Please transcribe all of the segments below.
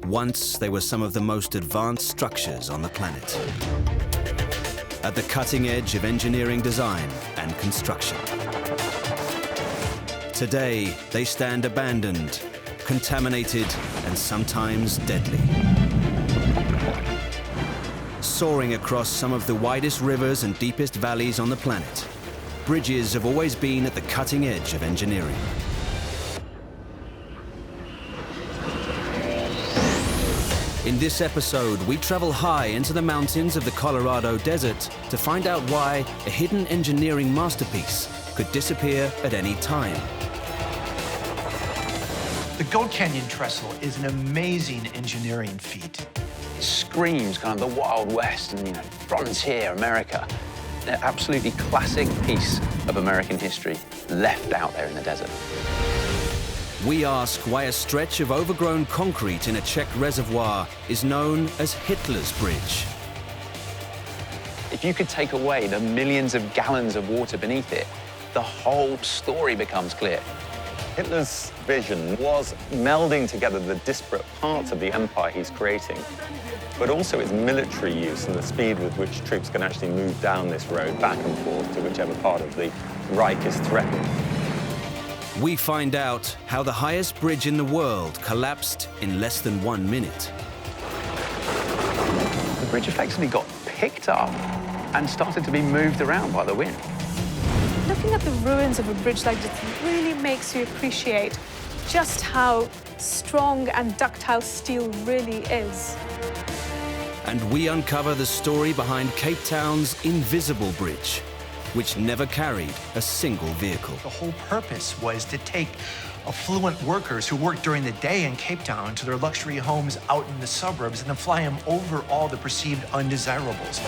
Once, they were some of the most advanced structures on the planet, at the cutting edge of engineering design and construction. Today, they stand abandoned, contaminated, and sometimes deadly. Soaring across some of the widest rivers and deepest valleys on the planet, bridges have always been at the cutting edge of engineering. In this episode, we travel high into the mountains of the Colorado Desert to find out why a hidden engineering masterpiece could disappear at any time. The Goat Canyon Trestle is an amazing engineering feat. It screams kind of the Wild West and, frontier America. An absolutely classic piece of American history left out there in the desert. We ask why a stretch of overgrown concrete in a Czech reservoir is known as Hitler's Bridge. If you could take away the millions of gallons of water beneath it, the whole story becomes clear. Hitler's vision was melding together the disparate parts of the empire he's creating, but also its military use and the speed with which troops can actually move down this road back and forth to whichever part of the Reich is threatened. We find out how the highest bridge in the world collapsed in less than 1 minute. The bridge effectively got picked up and started to be moved around by the wind. Looking at the ruins of a bridge like this really makes you appreciate just how strong and ductile steel really is. And we uncover the story behind Cape Town's invisible bridge, which never carried a single vehicle. The whole purpose was to take affluent workers who worked during the day in Cape Town to their luxury homes out in the suburbs and then fly them over all the perceived undesirables.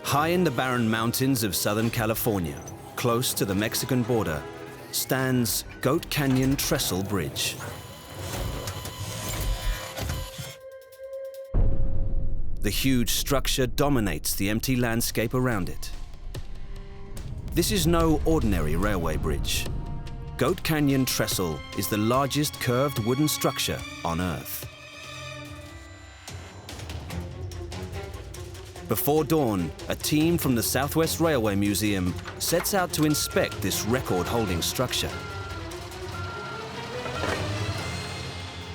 High in the barren mountains of Southern California, close to the Mexican border, stands Goat Canyon Trestle Bridge. The huge structure dominates the empty landscape around it. This is no ordinary railway bridge. Goat Canyon Trestle is the largest curved wooden structure on Earth. Before dawn, a team from the Southwest Railway Museum sets out to inspect this record-holding structure.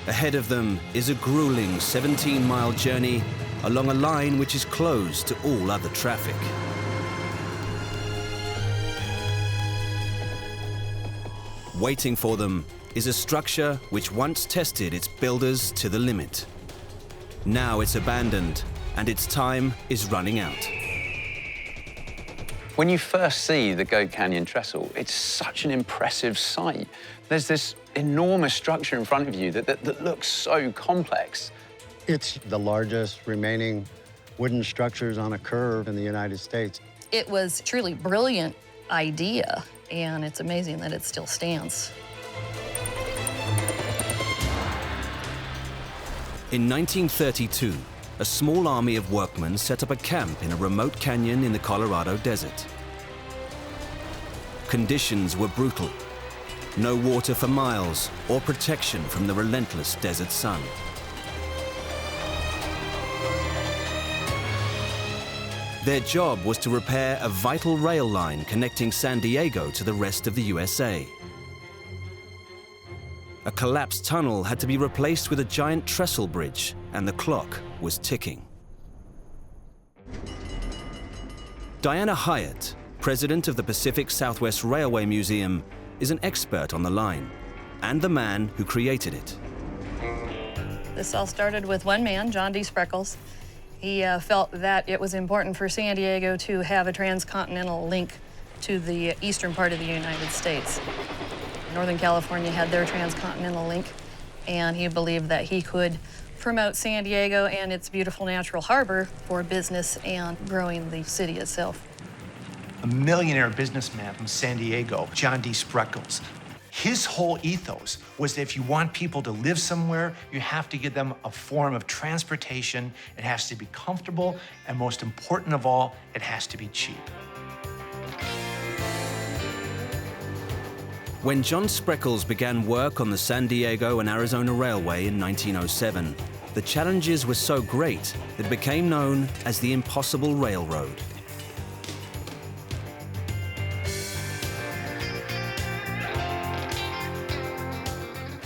Ahead of them is a grueling 17-mile journey along a line which is closed to all other traffic. Waiting for them is a structure which once tested its builders to the limit. Now it's abandoned, and its time is running out. When you first see the Goat Canyon Trestle, it's such an impressive sight. There's this enormous structure in front of you that looks so complex. It's the largest remaining wooden structures on a curve in the United States. It was a truly brilliant idea, and it's amazing that it still stands. In 1932, a small army of workmen set up a camp in a remote canyon in the Colorado Desert. Conditions were brutal. No water for miles or protection from the relentless desert sun. Their job was to repair a vital rail line connecting San Diego to the rest of the USA. A collapsed tunnel had to be replaced with a giant trestle bridge, and the clock was ticking. Diana Hyatt, president of the Pacific Southwest Railway Museum, is an expert on the line and the man who created it. This all started with one man, John D. Spreckles. He felt that it was important for San Diego to have a transcontinental link to the eastern part of the United States. Northern California had their transcontinental link, and he believed that he could promote San Diego and its beautiful natural harbor for business and growing the city itself. a millionaire businessman from San Diego, John D. Spreckles. His whole ethos was that if you want people to live somewhere, you have to give them a form of transportation. It has to be comfortable, and most important of all, it has to be cheap. When John Spreckles began work on the San Diego and Arizona Railway in 1907, the challenges were so great that it became known as the Impossible Railroad.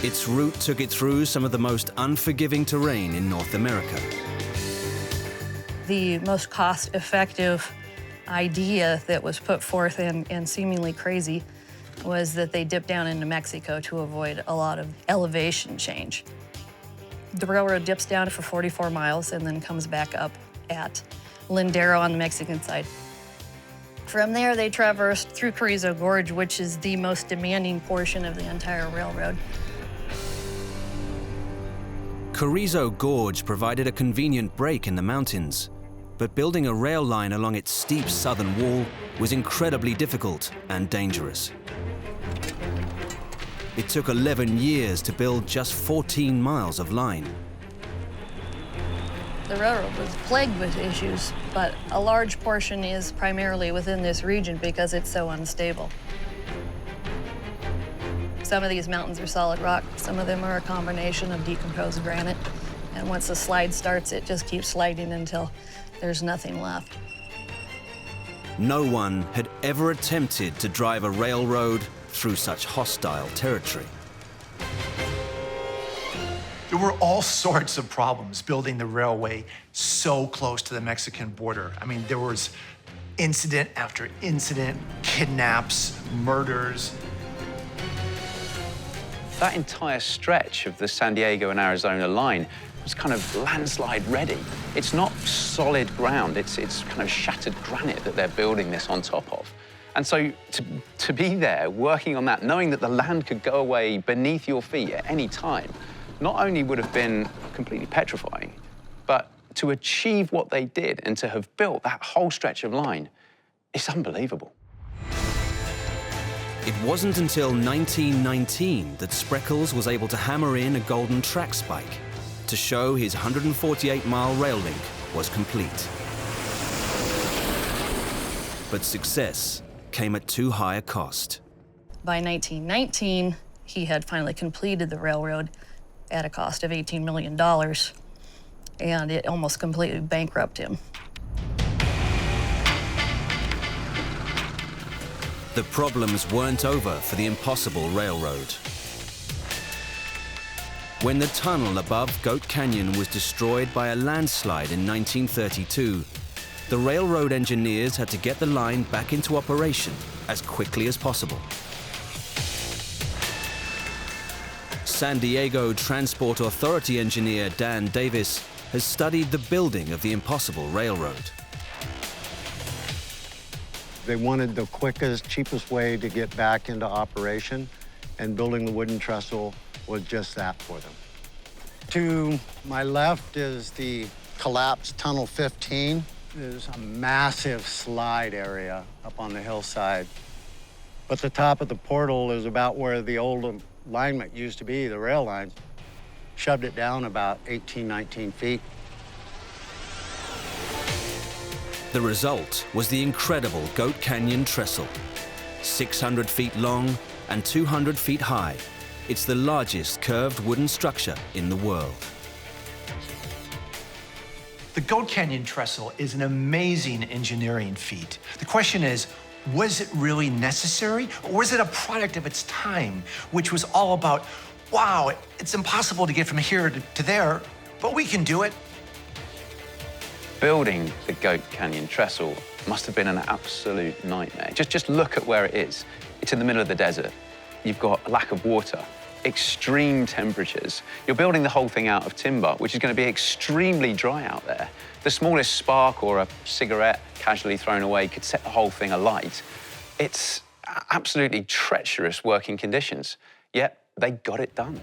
Its route took it through some of the most unforgiving terrain in North America. The most cost-effective idea that was put forth and seemingly crazy was that they dip down into Mexico to avoid a lot of elevation change. The railroad dips down for 44 miles and then comes back up at Lindero on the Mexican side. From there, they traversed through Carrizo Gorge, which is the most demanding portion of the entire railroad. Carrizo Gorge provided a convenient break in the mountains, but building a rail line along its steep southern wall was incredibly difficult and dangerous. It took 11 years to build just 14 miles of line. The railroad was plagued with issues, but a large portion is primarily within this region because it's so unstable. Some of these mountains are solid rock, some of them are a combination of decomposed granite, and once the slide starts, it just keeps sliding until there's nothing left. No one had ever attempted to drive a railroad through such hostile territory. There were all sorts of problems building the railway so close to the Mexican border. I mean, there was incident after incident, kidnaps, murders. That entire stretch of the San Diego and Arizona line was kind of landslide ready. It's not solid ground, it's kind of shattered granite that they're building this on top of. And so to be there, working on that, knowing that the land could go away beneath your feet at any time, not only would have been completely petrifying, but to achieve what they did and to have built that whole stretch of line, it's unbelievable. It wasn't until 1919 that Spreckles was able to hammer in a golden track spike to show his 148-mile rail link was complete. But success came at too high a cost. By 1919, he had finally completed the railroad at a cost of $18 million, and it almost completely bankrupted him. The problems weren't over for the Impossible Railroad. When the tunnel above Goat Canyon was destroyed by a landslide in 1932, the railroad engineers had to get the line back into operation as quickly as possible. San Diego Transport Authority engineer Dan Davis has studied the building of the Impossible Railroad. They wanted the quickest, cheapest way to get back into operation, and building the wooden trestle was just that for them. To my left is the collapsed Tunnel 15. There's a massive slide area up on the hillside. But the top of the portal is about where the old alignment used to be, the rail line. Shoved it down about 18, 19 feet. The result was the incredible Goat Canyon Trestle. 600 feet long and 200 feet high, it's the largest curved wooden structure in the world. The Goat Canyon Trestle is an amazing engineering feat. The question is, was it really necessary? Or was it a product of its time, which was all about, wow, it's impossible to get from here to there, but we can do it. Building the Goat Canyon Trestle must have been an absolute nightmare. Just look at where it is. It's in the middle of the desert. You've got a lack of water, extreme temperatures. You're building the whole thing out of timber, which is going to be extremely dry out there. The smallest spark or a cigarette casually thrown away could set the whole thing alight. It's absolutely treacherous working conditions, yet they got it done.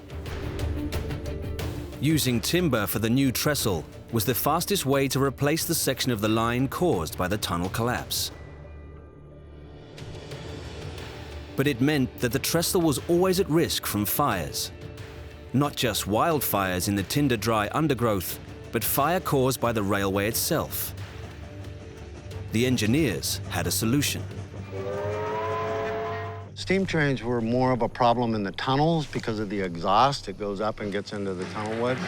Using timber for the new trestle was the fastest way to replace the section of the line caused by the tunnel collapse. But it meant that the trestle was always at risk from fires. Not just wildfires in the tinder-dry undergrowth, but fire caused by the railway itself. The engineers had a solution. Steam trains were more of a problem in the tunnels because of the exhaust. It goes up and gets into the tunnel wood.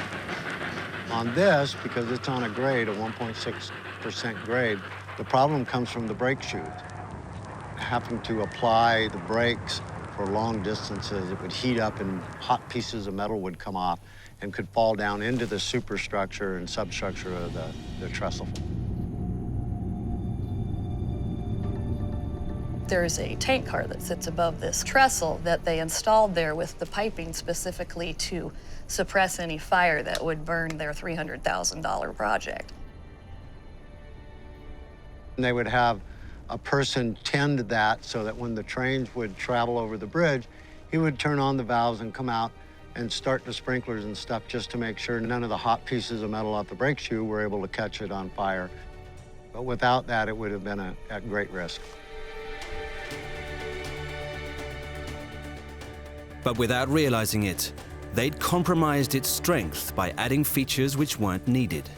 On this, because it's on a grade, a 1.6% grade, the problem comes from the brake shoes. Having to apply the brakes for long distances, it would heat up and hot pieces of metal would come off and could fall down into the superstructure and substructure of the trestle. There's a tank car that sits above this trestle that they installed there with the piping specifically to suppress any fire that would burn their $300,000 project. And they would have a person tend that so that when the trains would travel over the bridge, he would turn on the valves and come out and start the sprinklers and stuff just to make sure none of the hot pieces of metal off the brake shoe were able to catch it on fire. But without that, it would have been at great risk. But without realizing it, they'd compromised its strength by adding features which weren't needed.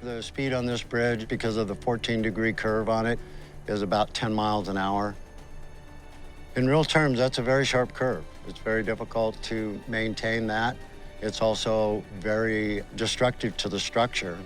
The speed on this bridge, because of the 14-degree curve on it, is about 10 miles an hour. In real terms, that's a very sharp curve. It's very difficult to maintain that. It's also very destructive to the structure.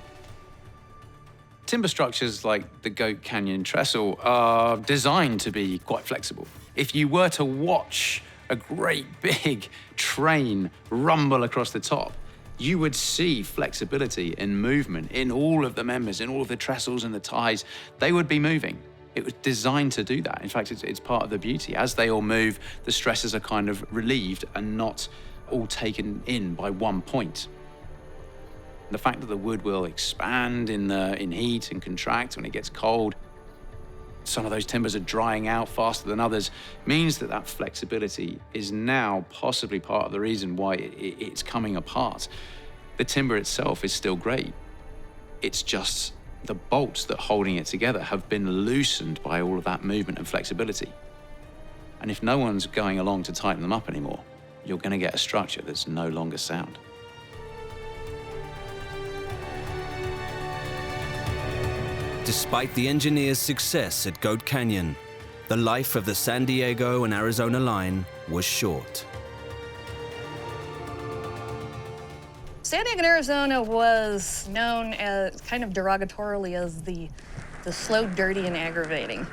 Timber structures like the Goat Canyon Trestle are designed to be quite flexible. If you were to watch a great big train rumble across the top, you would see flexibility and movement in all of the members, in all of the trestles and the ties. They would be moving. It was designed to do that. In fact, it's part of the beauty. As they all move, the stresses are kind of relieved and not all taken in by one point. The fact that the wood will expand in heat and contract when it gets cold, some of those timbers are drying out faster than others, means that that flexibility is now possibly part of the reason why it's coming apart. The timber itself is still great. It's just the bolts that are holding it together have been loosened by all of that movement and flexibility. And if no one's going along to tighten them up anymore, you're going to get a structure that's no longer sound. Despite the engineers' success at Goat Canyon, the life of the San Diego and Arizona line was short. San Diego, Arizona was known as kind of derogatorily as the slow, dirty, and aggravating.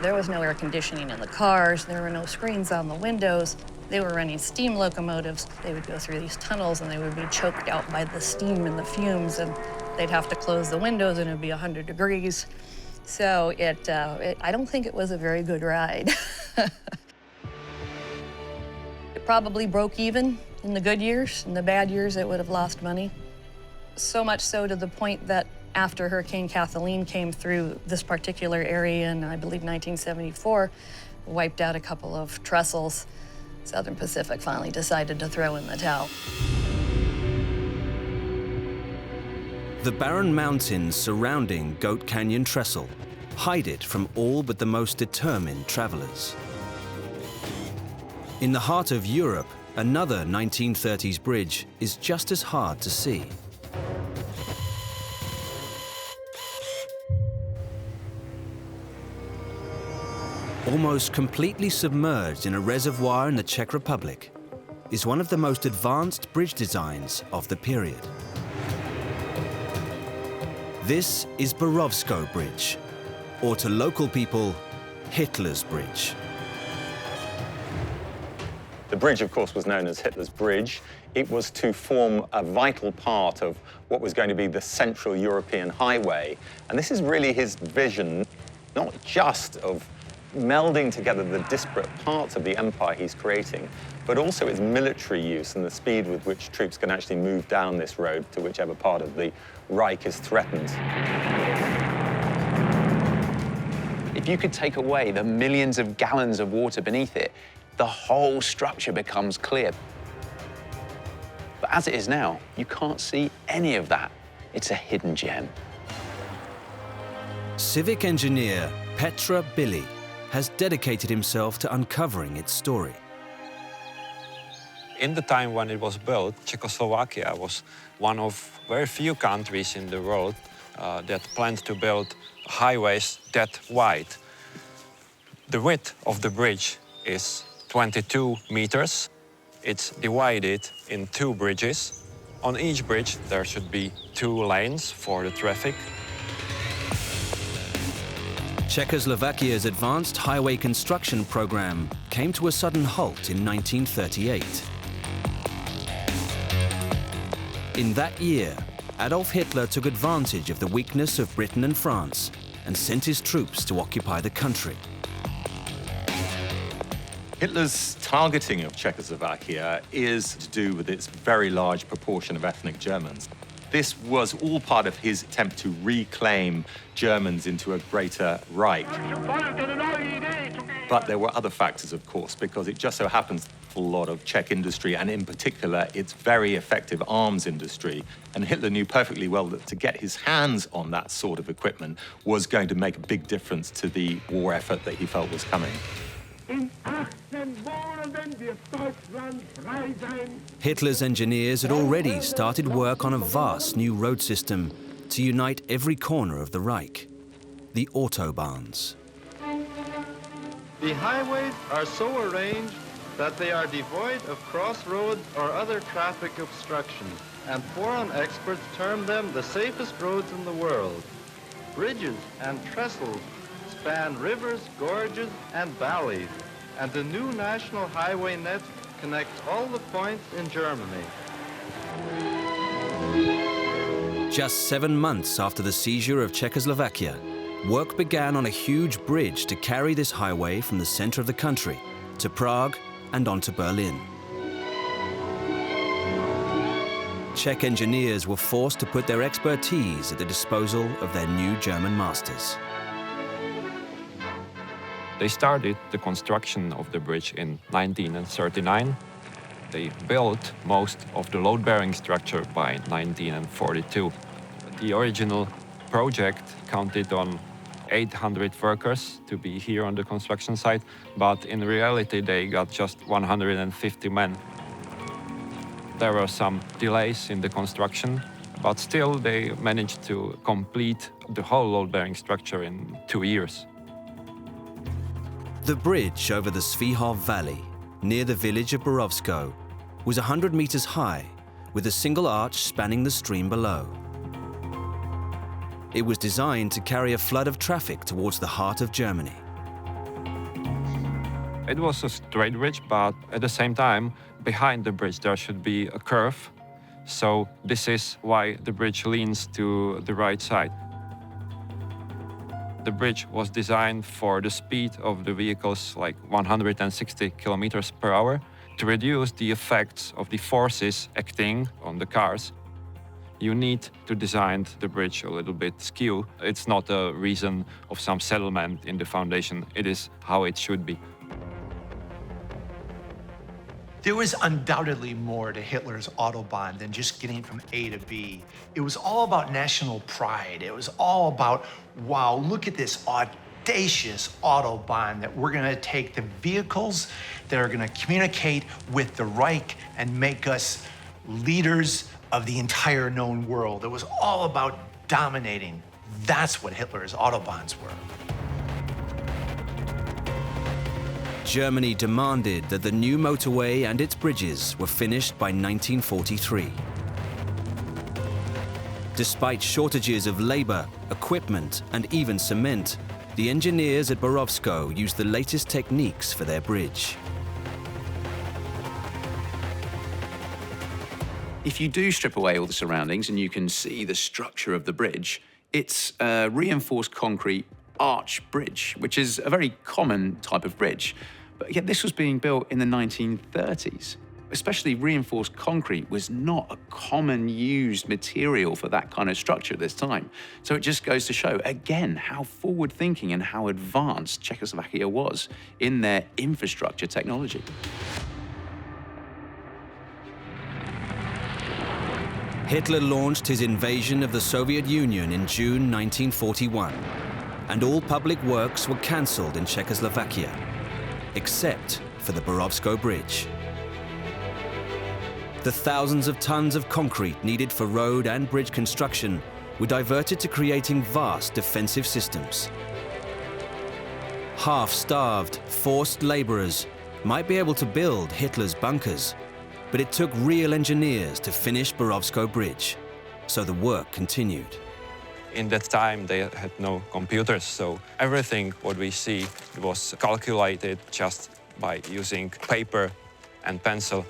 There was no air conditioning in the cars. There were no screens on the windows. They were running steam locomotives. They would go through these tunnels and they would be choked out by the steam and the fumes, and they'd have to close the windows and it'd be 100 degrees. So I don't think it was a very good ride. It probably broke even in the good years. In the bad years, it would have lost money. So much so to the point that after Hurricane Kathleen came through this particular area in, I believe, 1974, wiped out a couple of trestles, Southern Pacific finally decided to throw in the towel. The barren mountains surrounding Goat Canyon Trestle hide it from all but the most determined travelers. In the heart of Europe, another 1930s bridge is just as hard to see. Almost completely submerged in a reservoir in the Czech Republic is one of the most advanced bridge designs of the period. This is Borovsko Bridge, or to local people, Hitler's Bridge. The bridge, of course, was known as Hitler's Bridge. It was to form a vital part of what was going to be the Central European Highway. And this is really his vision, not just of melding together the disparate parts of the empire he's creating, but also its military use and the speed with which troops can actually move down this road to whichever part of the Reich is threatened. If you could take away the millions of gallons of water beneath it, the whole structure becomes clear. But as it is now, you can't see any of that. It's a hidden gem. Civic engineer Petra Billy has dedicated himself to uncovering its story. In the time when it was built, Czechoslovakia was one of very few countries in the world that planned to build highways that wide. The width of the bridge is 22 meters. It's divided in 2 bridges. On each bridge, there should be 2 lanes for the traffic. Czechoslovakia's advanced highway construction program came to a sudden halt in 1938. In that year, Adolf Hitler took advantage of the weakness of Britain and France and sent his troops to occupy the country. Hitler's targeting of Czechoslovakia is to do with its very large proportion of ethnic Germans. This was all part of his attempt to reclaim Germans into a greater Reich. But there were other factors, of course, because it just so happens a lot of Czech industry, and in particular, its very effective arms industry. And Hitler knew perfectly well that to get his hands on that sort of equipment was going to make a big difference to the war effort that he felt was coming. Hitler's engineers had already started work on a vast new road system to unite every corner of the Reich, the Autobahns. The highways are so arranged that they are devoid of crossroads or other traffic obstructions, and foreign experts term them the safest roads in the world. Bridges and trestles span rivers, gorges, and valleys, and the new national highway net connects all the points in Germany. Just 7 months after the seizure of Czechoslovakia, work began on a huge bridge to carry this highway from the center of the country to Prague and on to Berlin. Czech engineers were forced to put their expertise at the disposal of their new German masters. They started the construction of the bridge in 1939. They built most of the load-bearing structure by 1942. The original project counted on 800 workers to be here on the construction site, but in reality they got just 150 men. There were some delays in the construction, but still they managed to complete the whole load-bearing structure in 2 years. The bridge over the Svihov Valley, near the village of Borovsko, was 100 meters high, with a single arch spanning the stream below. It was designed to carry a flood of traffic towards the heart of Germany. It was a straight bridge, but at the same time, behind the bridge there should be a curve. So this is why the bridge leans to the right side. The bridge was designed for the speed of the vehicles, like 160 kilometers per hour, to reduce the effects of the forces acting on the cars. You need to design the bridge a little bit skew. It's not a reason of some settlement in the foundation. It is how it should be. There was undoubtedly more to Hitler's Autobahn than just getting from A to B. It was all about national pride. It was all about, wow, look at this audacious Autobahn that we're gonna take the vehicles that are gonna communicate with the Reich and make us leaders of the entire known world. It was all about dominating. That's what Hitler's Autobahns were. Germany demanded that the new motorway and its bridges were finished by 1943. Despite shortages of labor, equipment, and even cement, the engineers at Borovsko used the latest techniques for their bridge. If you do strip away all the surroundings and you can see the structure of the bridge, it's a reinforced concrete arch bridge, which is a very common type of bridge. But yet this was being built in the 1930s. Especially reinforced concrete was not a common used material for that kind of structure at this time. So it just goes to show, again, how forward-thinking and how advanced Czechoslovakia was in their infrastructure technology. Hitler launched his invasion of the Soviet Union in June 1941. and all public works were cancelled in Czechoslovakia, except for the Borovsko Bridge. The thousands of tons of concrete needed for road and bridge construction were diverted to creating vast defensive systems. Half-starved, forced laborers might be able to build Hitler's bunkers, but it took real engineers to finish Borovsko Bridge, so the work continued. In that time, they had no computers, so everything what we see was calculated just by using paper and pencil.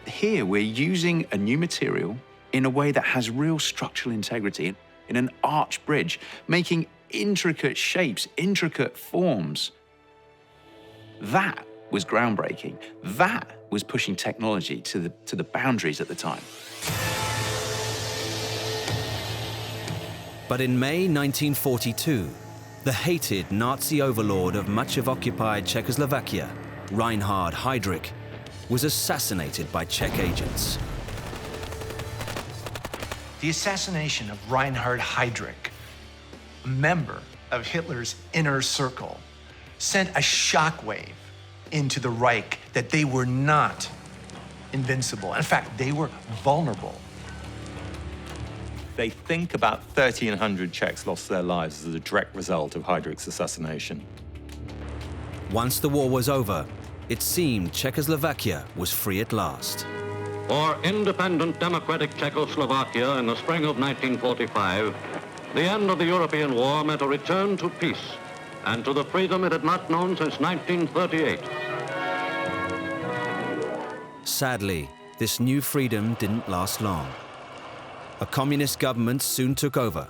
Here, we're using a new material in a way that has real structural integrity in an arch bridge, making intricate shapes, intricate forms. That was groundbreaking. That was pushing technology to the boundaries at the time. But in May 1942, the hated Nazi overlord of much of occupied Czechoslovakia, Reinhard Heydrich, was assassinated by Czech agents. The assassination of Reinhard Heydrich, a member of Hitler's inner circle, sent a shockwave into the Reich that they were not invincible. In fact, they were vulnerable. They think about 1,300 Czechs lost their lives as a direct result of Heydrich's assassination. Once the war was over, it seemed Czechoslovakia was free at last. For independent democratic Czechoslovakia in the spring of 1945, the end of the European war meant a return to peace and to the freedom it had not known since 1938. Sadly, this new freedom didn't last long. A communist government soon took over,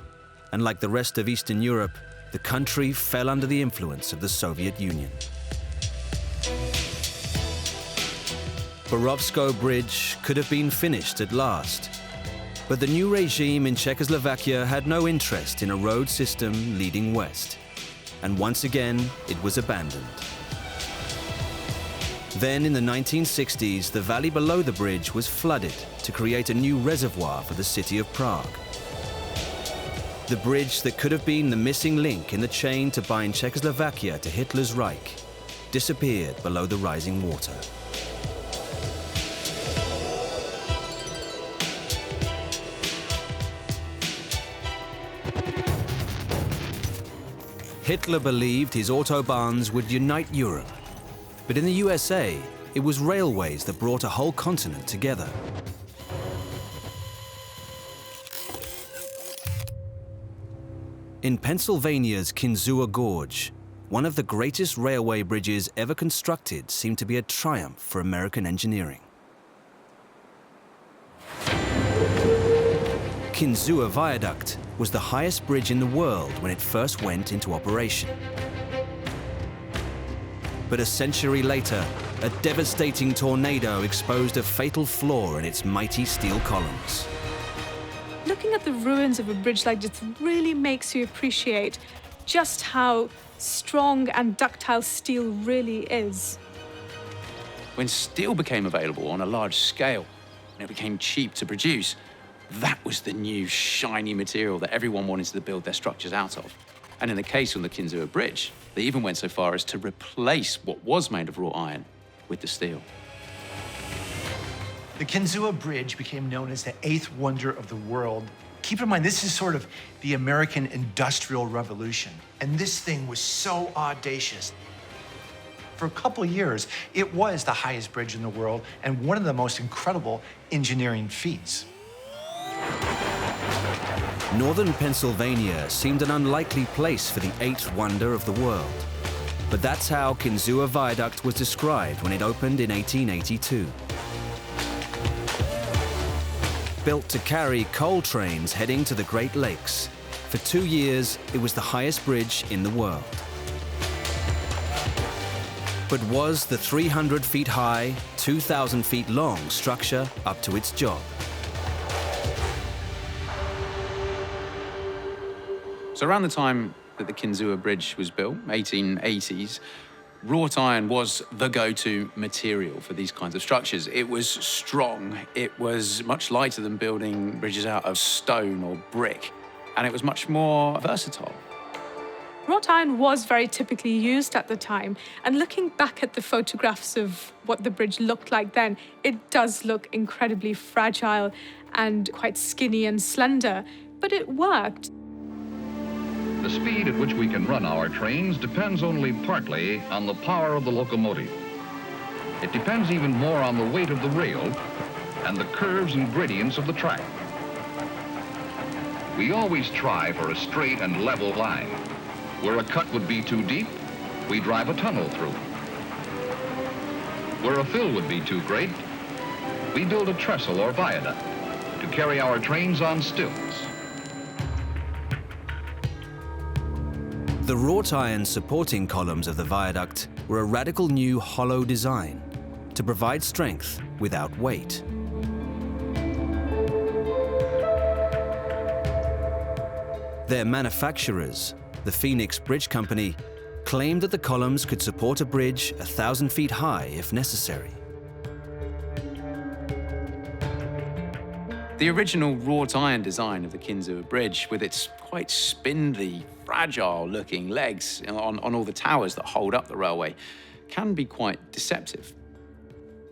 and like the rest of Eastern Europe, the country fell under the influence of the Soviet Union. Borovsko Bridge could have been finished at last, but the new regime in Czechoslovakia had no interest in a road system leading west, and once again it was abandoned. Then in the 1960s, the valley below the bridge was flooded to create a new reservoir for the city of Prague. The bridge that could have been the missing link in the chain to bind Czechoslovakia to Hitler's Reich disappeared below the rising water. Hitler believed his autobahns would unite Europe. But in the USA, it was railways that brought a whole continent together. In Pennsylvania's Kinzua Gorge, one of the greatest railway bridges ever constructed seemed to be a triumph for American engineering. Kinzua Viaduct was the highest bridge in the world when it first went into operation. But a century later, a devastating tornado exposed a fatal flaw in its mighty steel columns. Looking at the ruins of a bridge like this really makes you appreciate just how strong and ductile steel really is. When steel became available on a large scale and it became cheap to produce, that was the new shiny material that everyone wanted to build their structures out of. And in the case of the Kinzua Bridge, they even went so far as to replace what was made of wrought iron with the steel. The Kinzua Bridge became known as the eighth wonder of the world. Keep in mind, this is sort of the American Industrial Revolution. And this thing was so audacious. For a couple of years, it was the highest bridge in the world and one of the most incredible engineering feats. Northern Pennsylvania seemed an unlikely place for the eighth wonder of the world. But that's how Kinzua Viaduct was described when it opened in 1882. Built to carry coal trains heading to the Great Lakes, for 2 years it was the highest bridge in the world. But was the 300 feet high, 2,000 feet long structure up to its job? So around the time that the Kinzua Bridge was built, 1880s, wrought iron was the go-to material for these kinds of structures. It was strong, it was much lighter than building bridges out of stone or brick, and it was much more versatile. Wrought iron was very typically used at the time, and looking back at the photographs of what the bridge looked like then, it does look incredibly fragile and quite skinny and slender, but it worked. The speed at which we can run our trains depends only partly on the power of the locomotive. It depends even more on the weight of the rail and the curves and gradients of the track. We always try for a straight and level line. Where a cut would be too deep, we drive a tunnel through. Where a fill would be too great, we build a trestle or viaduct to carry our trains on stilts. The wrought iron supporting columns of the viaduct were a radical new hollow design to provide strength without weight. Their manufacturers, the Phoenix Bridge Company, claimed that the columns could support a bridge 1,000 feet high if necessary. The original wrought iron design of the Kinzua Bridge, with its quite spindly, fragile-looking legs on all the towers that hold up the railway, can be quite deceptive.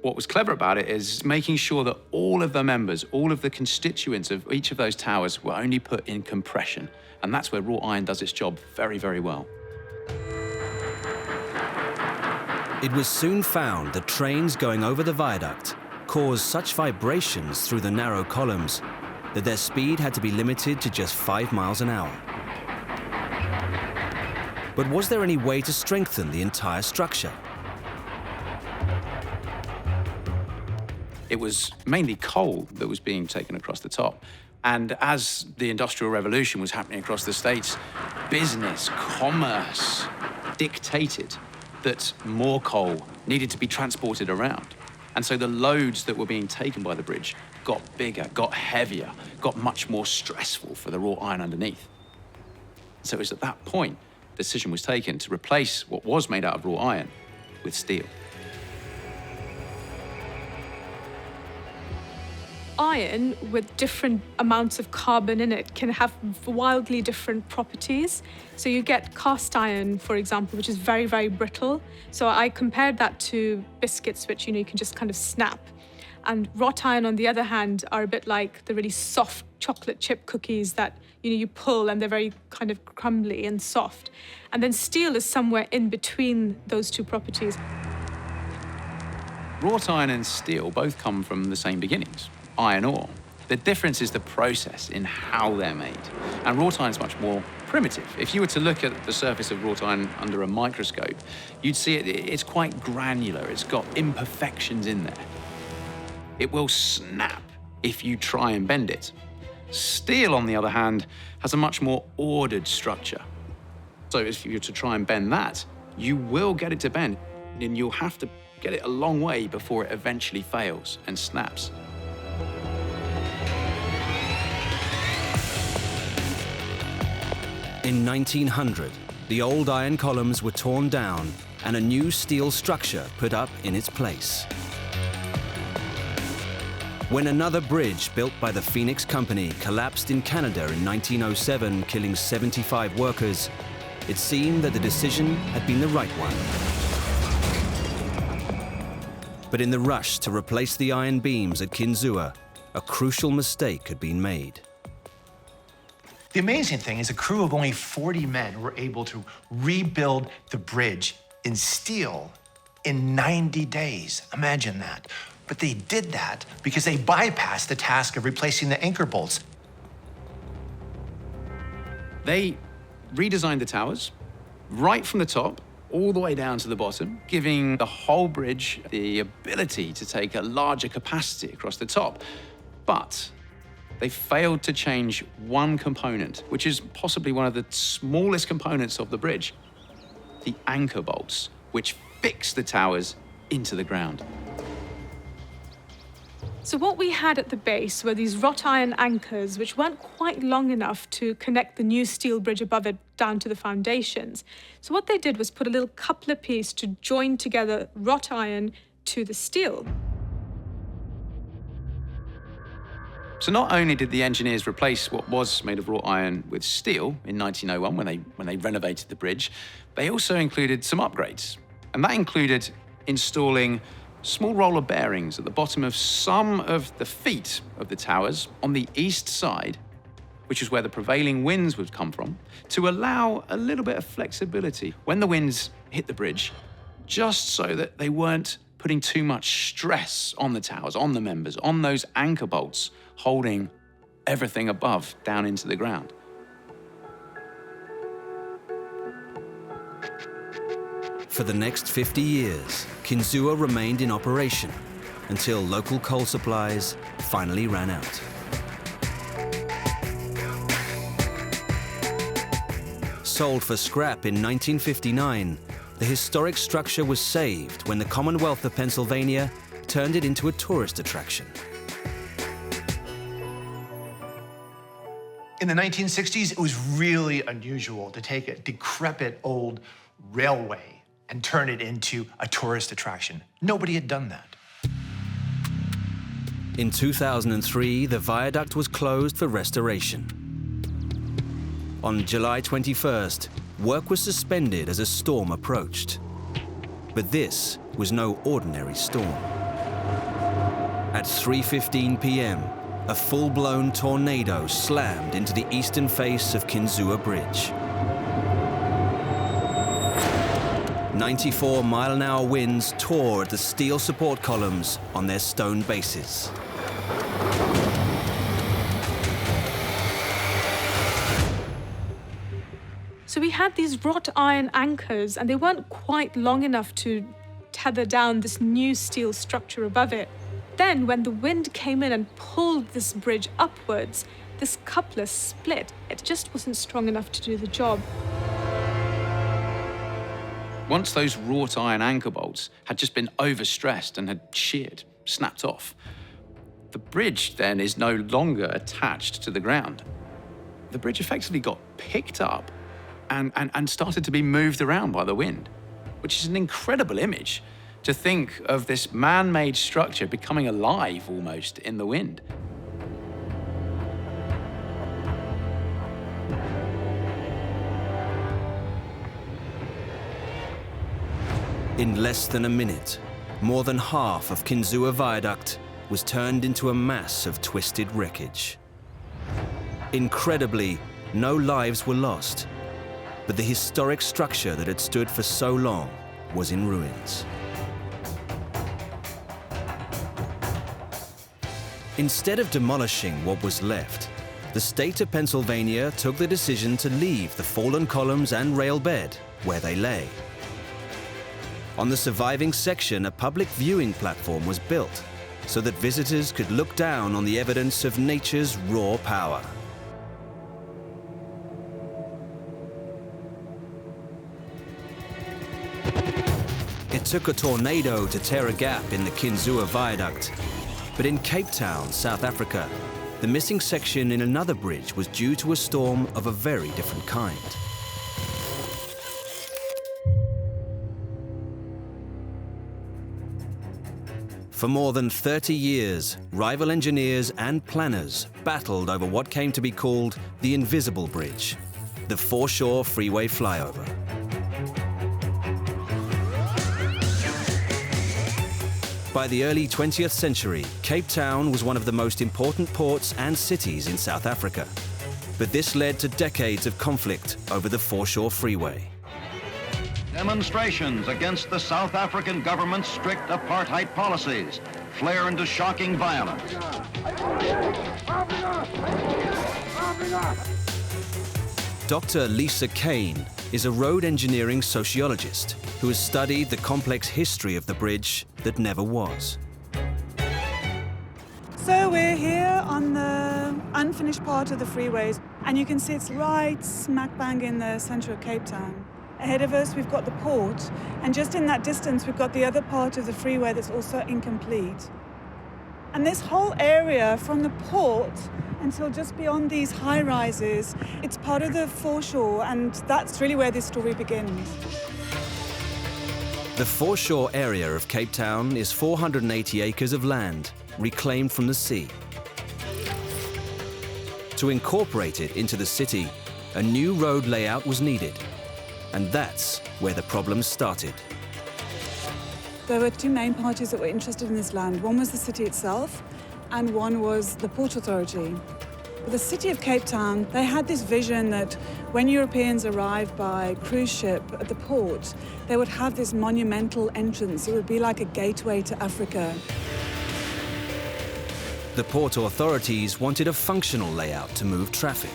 What was clever about it is making sure that all of the members, all of the constituents of each of those towers were only put in compression. And that's where wrought iron does its job very, very well. It was soon found that trains going over the viaduct caused such vibrations through the narrow columns that their speed had to be limited to just 5 miles an hour. But was there any way to strengthen the entire structure? It was mainly coal that was being taken across the top. And as the Industrial Revolution was happening across the States, business, commerce dictated that more coal needed to be transported around. And so the loads that were being taken by the bridge got bigger, got heavier, got much more stressful for the wrought iron underneath. So it was at that point the decision was taken to replace what was made out of wrought iron with steel. Iron with different amounts of carbon in it can have wildly different properties. So you get cast iron, for example, which is very, very brittle. So I compared that to biscuits, which, you can just kind of snap. And wrought iron, on the other hand, are a bit like the really soft chocolate chip cookies that, you pull and they're very kind of crumbly and soft. And then steel is somewhere in between those two properties. Wrought iron and steel both come from the same beginnings. Iron ore. The difference is the process in how they're made. And wrought iron is much more primitive. If you were to look at the surface of wrought iron under a microscope, you'd see it's quite granular. It's got imperfections in there. It will snap if you try and bend it. Steel, on the other hand, has a much more ordered structure. So if you were to try and bend that, you will get it to bend, and you'll have to get it a long way before it eventually fails and snaps. In 1900, the old iron columns were torn down and a new steel structure put up in its place. When another bridge built by the Phoenix Company collapsed in Canada in 1907, killing 75 workers, it seemed that the decision had been the right one. But in the rush to replace the iron beams at Kinzua, a crucial mistake had been made. The amazing thing is a crew of only 40 men were able to rebuild the bridge in steel in 90 days. Imagine that. But they did that because they bypassed the task of replacing the anchor bolts. They redesigned the towers right from the top all the way down to the bottom, giving the whole bridge the ability to take a larger capacity across the top. But they failed to change one component, which is possibly one of the smallest components of the bridge, the anchor bolts, which fix the towers into the ground. So what we had at the base were these wrought iron anchors, which weren't quite long enough to connect the new steel bridge above it down to the foundations. So what they did was put a little coupler piece to join together wrought iron to the steel. So not only did the engineers replace what was made of wrought iron with steel in 1901 when they renovated the bridge, they also included some upgrades. And that included installing small roller bearings at the bottom of some of the feet of the towers on the east side, which is where the prevailing winds would come from, to allow a little bit of flexibility when the winds hit the bridge, just so that they weren't putting too much stress on the towers, on the members, on those anchor bolts holding everything above down into the ground. For the next 50 years, Kinzua remained in operation until local coal supplies finally ran out. Sold for scrap in 1959, the historic structure was saved when the Commonwealth of Pennsylvania turned it into a tourist attraction. In the 1960s, it was really unusual to take a decrepit old railway and turn it into a tourist attraction. Nobody had done that. In 2003, the viaduct was closed for restoration. On July 21st, work was suspended as a storm approached. But this was no ordinary storm. At 3:15 p.m., a full-blown tornado slammed into the eastern face of Kinzua Bridge. 94-mile-an-hour winds tore at the steel support columns on their stone bases. So we had these wrought iron anchors, and they weren't quite long enough to tether down this new steel structure above it. Then, when the wind came in and pulled this bridge upwards, this coupler split. It just wasn't strong enough to do the job. Once those wrought iron anchor bolts had just been overstressed and had sheared, snapped off, the bridge then is no longer attached to the ground. The bridge effectively got picked up and started to be moved around by the wind, which is an incredible image to think of this man-made structure becoming alive almost in the wind. In less than a minute, more than half of Kinzua Viaduct was turned into a mass of twisted wreckage. Incredibly, no lives were lost, but the historic structure that had stood for so long was in ruins. Instead of demolishing what was left, the state of Pennsylvania took the decision to leave the fallen columns and rail bed where they lay. On the surviving section, a public viewing platform was built so that visitors could look down on the evidence of nature's raw power. It took a tornado to tear a gap in the Kinzua Viaduct, but in Cape Town, South Africa, the missing section in another bridge was due to a storm of a very different kind. For more than 30 years, rival engineers and planners battled over what came to be called the Invisible Bridge, the foreshore freeway flyover. By the early 20th century, Cape Town was one of the most important ports and cities in South Africa. But this led to decades of conflict over the foreshore freeway. Demonstrations against the South African government's strict apartheid policies flare into shocking violence. Dr. Lisa Kane is a road engineering sociologist who has studied the complex history of the bridge that never was. So we're here on the unfinished part of the freeways, and you can see it's right smack bang in the center of Cape Town. Ahead of us, we've got the port, and just in that distance, we've got the other part of the freeway that's also incomplete. And this whole area from the port until just beyond these high-rises, it's part of the foreshore, and that's really where this story begins. The foreshore area of Cape Town is 480 acres of land, reclaimed from the sea. To incorporate it into the city, a new road layout was needed. And that's where the problems started. There were two main parties that were interested in this land. One was the city itself, and one was the Port Authority. The city of Cape Town, they had this vision that when Europeans arrived by cruise ship at the port, they would have this monumental entrance. It would be like a gateway to Africa. The port authorities wanted a functional layout to move traffic.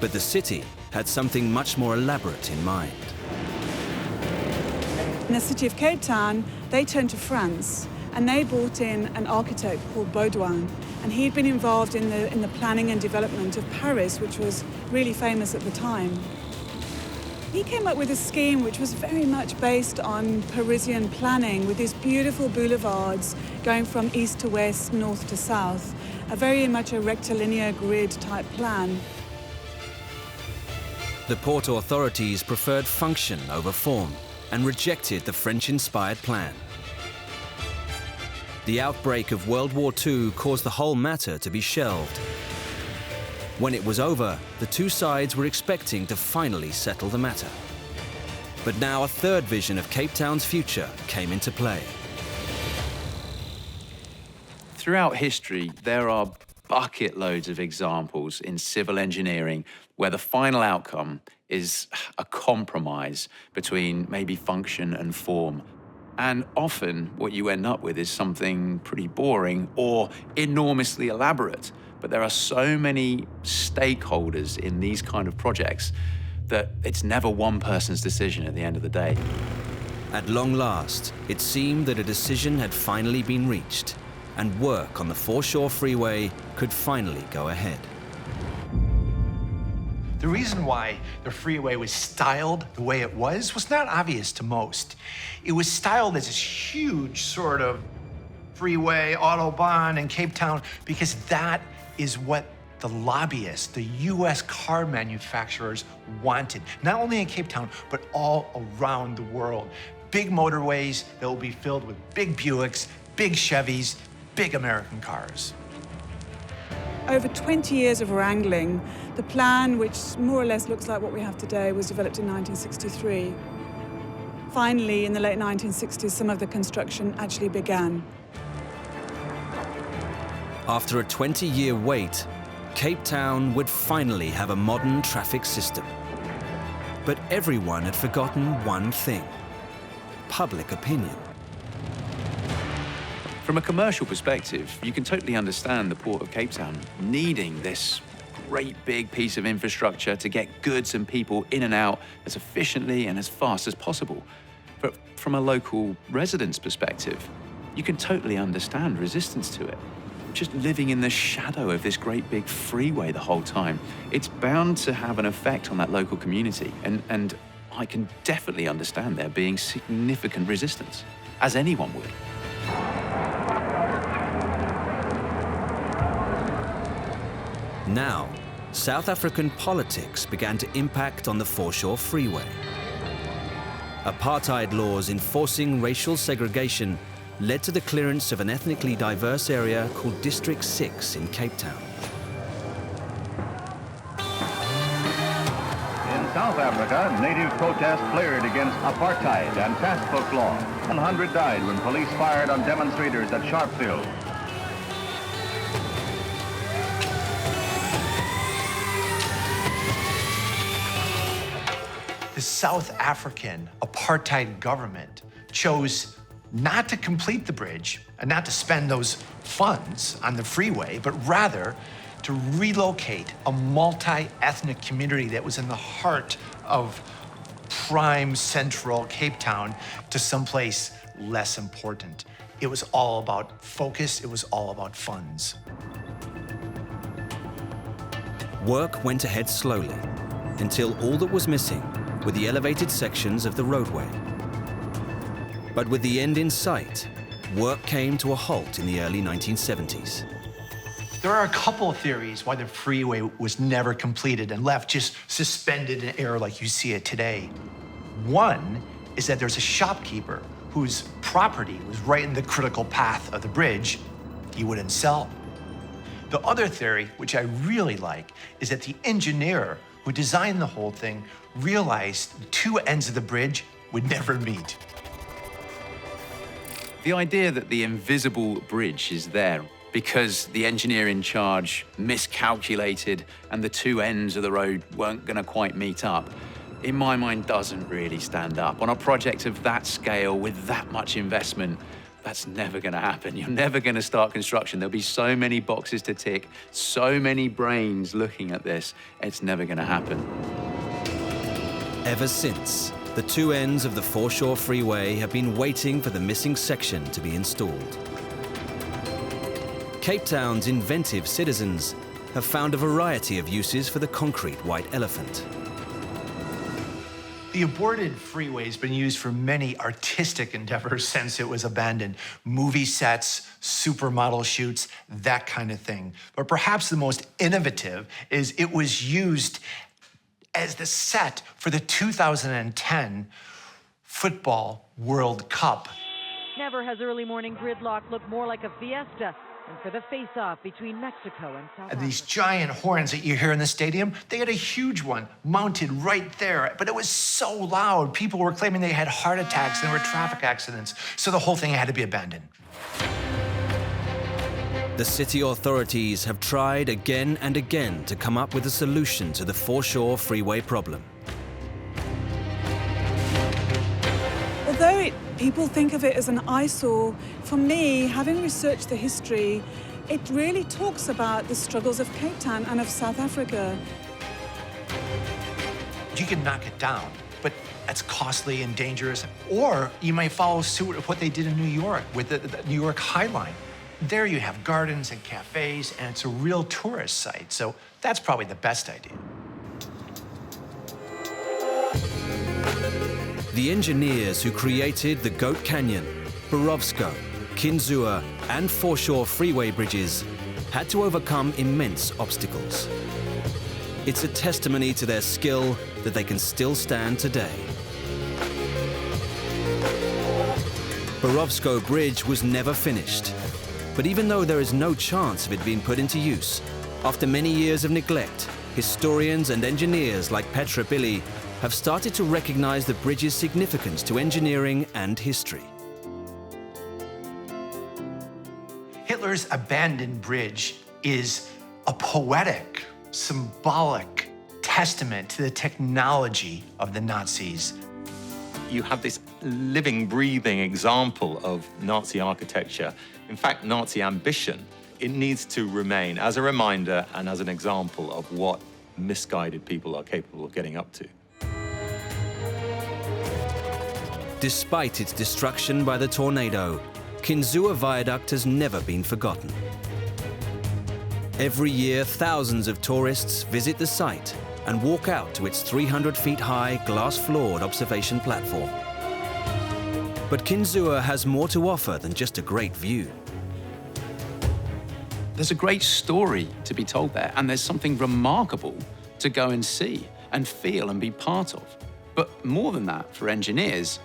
But the city had something much more elaborate in mind. In the city of Cape Town, they turned to France, and they brought in an architect called Baudouin, and he'd been involved in the planning and development of Paris, which was really famous at the time. He came up with a scheme which was very much based on Parisian planning, with these beautiful boulevards going from east to west, north to south, very much a rectilinear grid type plan. The port authorities preferred function over form and rejected the French-inspired plan. The outbreak of World War II caused the whole matter to be shelved. When it was over, the two sides were expecting to finally settle the matter. But now a third vision of Cape Town's future came into play. Throughout history, there are bucket loads of examples in civil engineering where the final outcome is a compromise between maybe function and form. And often what you end up with is something pretty boring or enormously elaborate. But there are so many stakeholders in these kind of projects that it's never one person's decision at the end of the day. At long last, it seemed that a decision had finally been reached, and work on the Foreshore Freeway could finally go ahead. The reason why the freeway was styled the way it was not obvious to most. It was styled as this huge sort of freeway, Autobahn in Cape Town, because that is what the lobbyists, the US car manufacturers wanted, not only in Cape Town, but all around the world. Big motorways that will be filled with big Buicks, big Chevys, big American cars. Over 20 years of wrangling, the plan, which more or less looks like what we have today, was developed in 1963. Finally, in the late 1960s, some of the construction actually began. After a 20-year wait, Cape Town would finally have a modern traffic system. But everyone had forgotten one thing: public opinion. From a commercial perspective, you can totally understand the Port of Cape Town needing this great big piece of infrastructure to get goods and people in and out as efficiently and as fast as possible. But from a local resident's perspective, you can totally understand resistance to it. Just living in the shadow of this great big freeway the whole time, it's bound to have an effect on that local community. And I can definitely understand there being significant resistance, as anyone would. Now, South African politics began to impact on the Foreshore Freeway. Apartheid laws enforcing racial segregation led to the clearance of an ethnically diverse area called District 6 in Cape Town. In South Africa, native protests flared against apartheid and task book law. 100 died when police fired on demonstrators at Sharpeville. The South African apartheid government chose not to complete the bridge and not to spend those funds on the freeway, but rather to relocate a multi-ethnic community that was in the heart of prime central Cape Town to someplace less important. It was all about focus, it was all about funds. Work went ahead slowly until all that was missing were the elevated sections of the roadway. But with the end in sight, work came to a halt in the early 1970s. There are a couple of theories why the freeway was never completed and left just suspended in air like you see it today. One is that there's a shopkeeper whose property was right in the critical path of the bridge. He wouldn't sell. The other theory, which I really like, is that the engineer who designed the whole thing realized the two ends of the bridge would never meet. The idea that the invisible bridge is there because the engineer in charge miscalculated and the two ends of the road weren't going to quite meet up, in my mind, doesn't really stand up. On a project of that scale with that much investment, that's never going to happen. You're never going to start construction. There'll be so many boxes to tick, so many brains looking at this. It's never going to happen. Ever since, the two ends of the foreshore freeway have been waiting for the missing section to be installed. Cape Town's inventive citizens have found a variety of uses for the concrete white elephant. The aborted freeway has been used for many artistic endeavors since it was abandoned. Movie sets, supermodel shoots, that kind of thing. But perhaps the most innovative is it was used as the set for the 2010 Football World Cup. Never has early morning gridlock looked more like a fiesta than for the face-off between Mexico and South Africa. These giant horns that you hear in the stadium, they had a huge one mounted right there, but it was so loud. People were claiming they had heart attacks and there were traffic accidents, so the whole thing had to be abandoned. The city authorities have tried again and again to come up with a solution to the foreshore freeway problem. Although people think of it as an eyesore, for me, having researched the history, it really talks about the struggles of Cape Town and of South Africa. You can knock it down, but that's costly and dangerous. Or you might follow suit with what they did in New York with the New York High Line. There you have gardens and cafes, and it's a real tourist site. So that's probably the best idea. The engineers who created the Goat Canyon, Borovsko, Kinzua, and foreshore freeway bridges had to overcome immense obstacles. It's a testimony to their skill that they can still stand today. Borovsko Bridge was never finished, but even though there is no chance of it being put into use, after many years of neglect, historians and engineers like Petra Billy have started to recognize the bridge's significance to engineering and history. Hitler's abandoned bridge is a poetic, symbolic testament to the technology of the Nazis. You have this living, breathing example of Nazi architecture, in fact, Nazi ambition. It needs to remain as a reminder and as an example of what misguided people are capable of getting up to. Despite its destruction by the tornado, Kinzua Viaduct has never been forgotten. Every year, thousands of tourists visit the site and walk out to its 300 feet high, glass-floored observation platform. But Kinzua has more to offer than just a great view. There's a great story to be told there, and there's something remarkable to go and see and feel and be part of. But more than that, for engineers,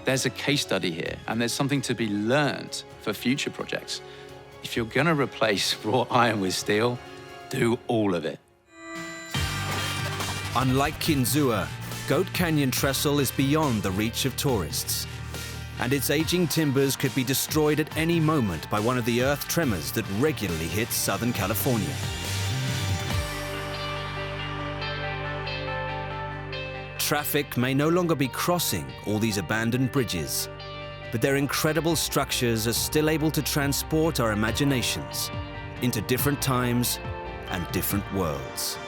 there's a case study here, and there's something to be learned for future projects. If you're going to replace wrought iron with steel, do all of it. Unlike Kinzua, Goat Canyon Trestle is beyond the reach of tourists, and its aging timbers could be destroyed at any moment by one of the earth tremors that regularly hit Southern California. Traffic may no longer be crossing all these abandoned bridges, but their incredible structures are still able to transport our imaginations into different times and different worlds.